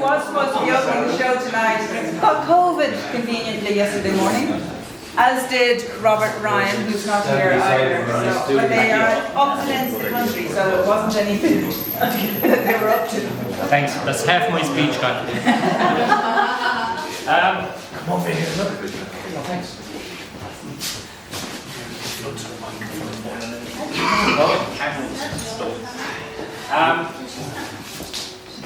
was supposed to be opening the show tonight, got COVID conveniently yesterday morning, as did Robert Ryan, who's not here either. So, but they are up and ends the country, so it wasn't anything that they were up to. Thanks, that's half my speech gone. Come over here, look. Thanks.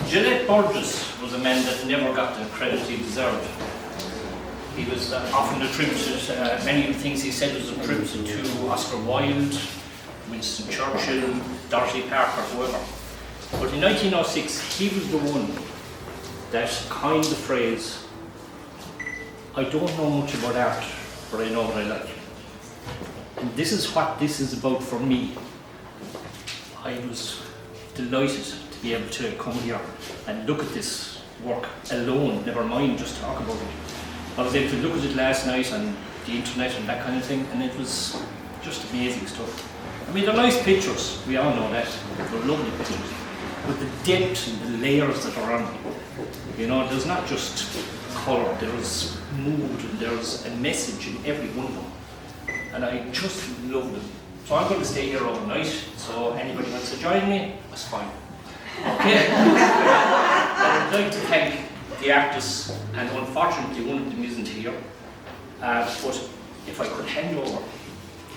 Gillette Burgess was a man that never got the credit he deserved. He was often attributed, many of the things he said was attributed to Oscar Wilde, Winston Churchill, Dorothy Parker, whoever. But in 1906, he was the one that coined the phrase, "I don't know much about art, but I know what I like." And this is what this is about for me. I was delighted to be able to come here and look at this work alone, never mind just talk about it. I was able to look at it last night on the internet and that kind of thing, and it was just amazing stuff. I mean, they're nice pictures, we all know that, they're lovely pictures. But the depth and the layers that are on them, you know, there's not just colour, there's mood and there's a message in every one of them. And I just love them. So I'm going to stay here all night, so anybody wants to join me, that's fine. Okay. I'd like to thank the artists, and unfortunately one of them isn't here. But if I could hand over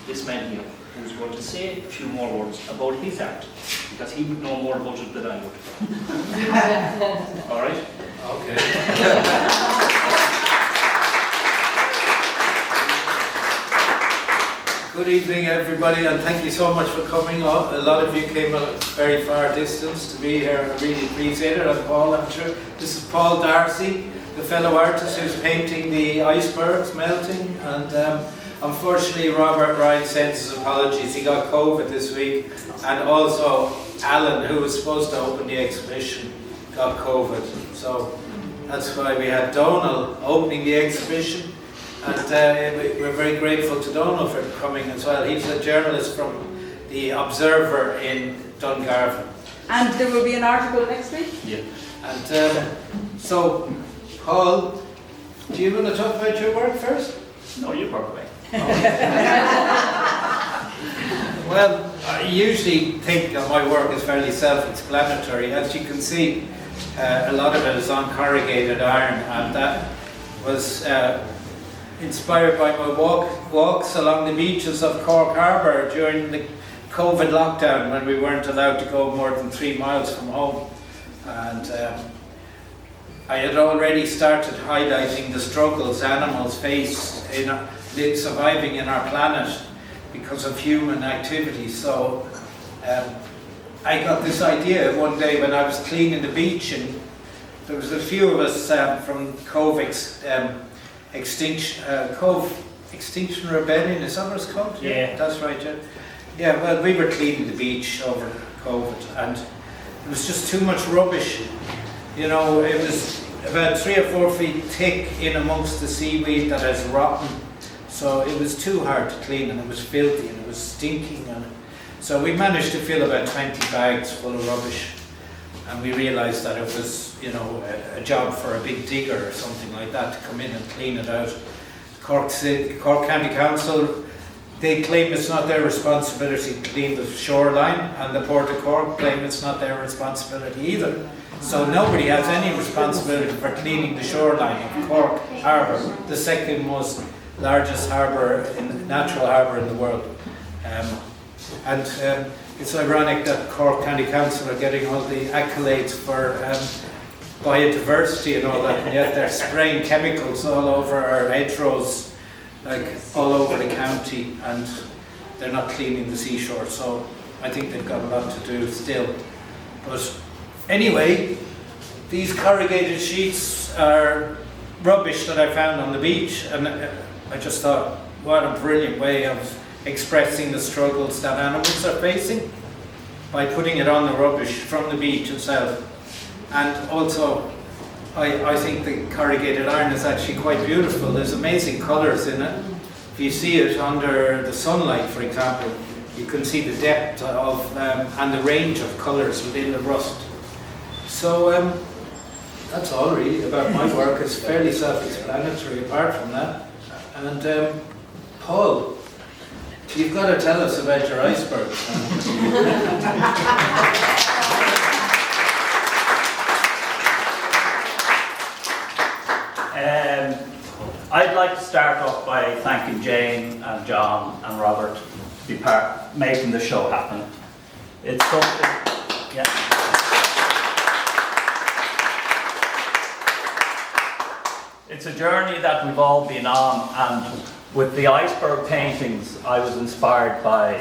this man here, who's going to say a few more words about his art, because he would know more about it than I would. All right? Okay. Good evening, everybody, and thank you so much for coming. A lot of you came a very far distance to be here. I really appreciate it. I'm Paul, I'm sure. This is Paul Darcy, the fellow artist who's painting the icebergs melting. And unfortunately, Robert Ryan sends his apologies. He got COVID this week. And also, Alan, who was supposed to open the exhibition, got COVID. So that's why we had Donal opening the exhibition. And we're very grateful to Donal for coming as well. He's a journalist from the Observer in Dungarvan. And there will be an article next week? Yeah. And so, Paul, do you want to talk about your work first? No, you work away. Well, I usually think that my work is fairly self-explanatory. As you can see, a lot of it is on corrugated iron, and that was inspired by my walks along the beaches of Cork Harbour during the COVID lockdown, when we weren't allowed to go more than 3 miles from home. And I had already started highlighting the struggles animals face in surviving in our planet because of human activity. So I got this idea one day when I was cleaning the beach, and there was a few of us from Cove Extinction Rebellion, is that what it's called? Yeah. That's right, yeah. Yeah, well, we were cleaning the beach over COVID, and it was just too much rubbish. You know, it was about 3 or 4 feet thick in amongst the seaweed that is rotten. So it was too hard to clean, and it was filthy, and it was stinking. And so we managed to fill about 20 bags full of rubbish. And we realised that it was, you know, a job for a big digger or something like that to come in and clean it out. Cork County Council, they claim it's not their responsibility to clean the shoreline, and the Port of Cork claim it's not their responsibility either. So nobody has any responsibility for cleaning the shoreline of Cork Harbour, the second most largest natural harbour in the world. It's ironic that Cork County Council are getting all the accolades for biodiversity and all that, and yet they're spraying chemicals all over our hedgerows, like all over the county, and they're not cleaning the seashore. So I think they've got a lot to do still. But anyway, these corrugated sheets are rubbish that I found on the beach, and I just thought, what a brilliant way of expressing the struggles that animals are facing by putting it on the rubbish from the beach itself. And also, I think the corrugated iron is actually quite beautiful. There's amazing colours in it. If you see it under the sunlight, for example, you can see the depth of and the range of colours within the rust. So that's all really about my work. It's fairly self-explanatory apart from that. And Paul, you've got to tell us about your iceberg. I'd like to start off by thanking Jane and John and Robert to be making the show happen. It's something, yeah. It's a journey that we've all been on, and with the iceberg paintings, I was inspired by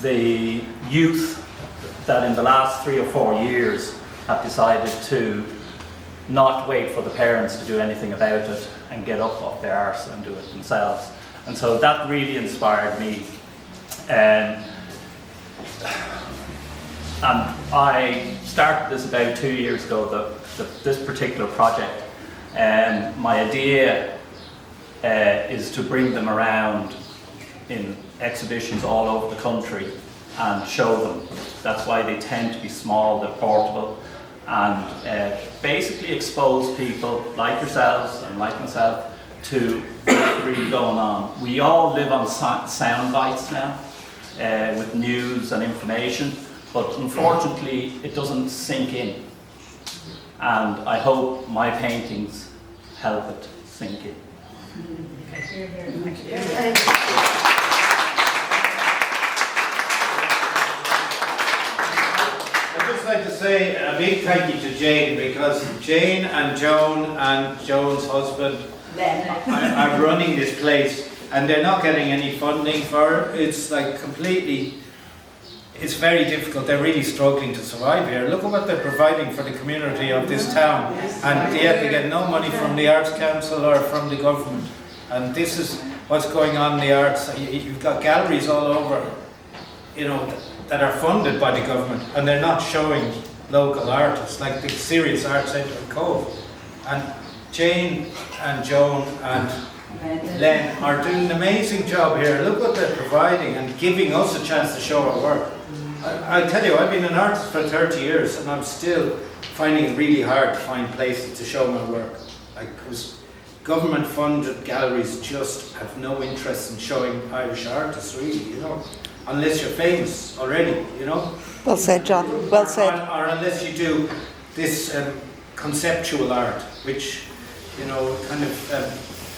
the youth that in the last 3 or 4 years have decided to not wait for the parents to do anything about it and get up off their arse and do it themselves. And so that really inspired me. And I started this about 2 years ago, this particular project. And my idea is to bring them around in exhibitions all over the country and show them. That's why they tend to be small, they're portable, and basically expose people like yourselves and like myself to what's really going on. We all live on sound bites now with news and information, but unfortunately it doesn't sink in. And I hope my paintings help it sink in. I'd just like to say a big thank you to Jane, because Jane and Joan and Joan's husband are running this place, and they're not getting any funding for it. It's like completely, it's very difficult. They're really struggling to survive here. Look at what they're providing for the community of this town, and yet they get no money from the Arts Council or from the government. And this is what's going on in the arts. You've got galleries all over, you know, that are funded by the government, and they're not showing local artists, like the Serious Arts Centre in Cove. And Jane and Joan and Len are doing an amazing job here. Look what they're providing and giving us a chance to show our work. I tell you, I've been an artist for 30 years, and I'm still finding it really hard to find places to show my work. Because government-funded galleries just have no interest in showing Irish artists, really, you know, unless you're famous already, you know. Well said, John. Well said. Or unless you do this conceptual art, which, you know, kind of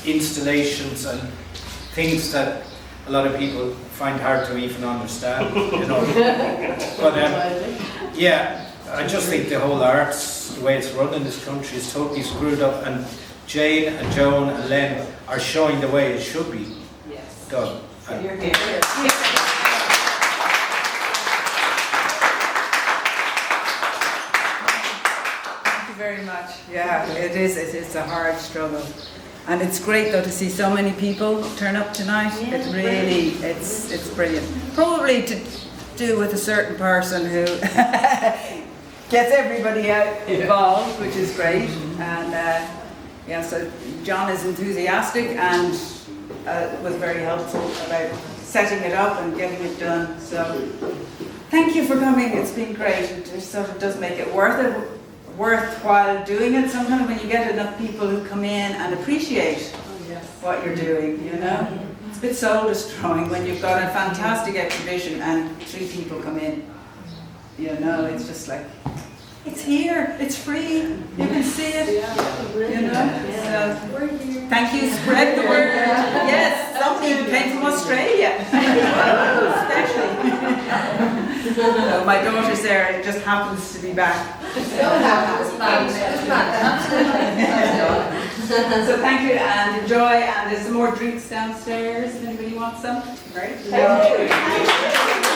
installations and things that a lot of people find hard to even understand, you know. But yeah, I just think the whole arts, the way it's run in this country, is totally screwed up, and Jane and Joan and Len are showing the way it should be done. You're here. Very much. Yeah, it is. It's a hard struggle, and it's great though to see so many people turn up tonight. It's really, it's brilliant. Probably to do with a certain person who gets everybody out involved, which is great. And yeah, so John is enthusiastic and was very helpful about setting it up and getting it done. So thank you for coming. It's been great. It just sort of does make it worthwhile doing it sometimes when you get enough people who come in and appreciate what you're doing, you know. It's a bit soul destroying when you've got a fantastic exhibition and 3 people come in, you know. It's just like, it's here, it's free, you can see it, you know. So thank you, spread the word. Yes, some even came from Australia, especially. So my daughter's there, it just happens to be back. So thank you and enjoy, and there's some more drinks downstairs if anybody wants some. Right? Thank you.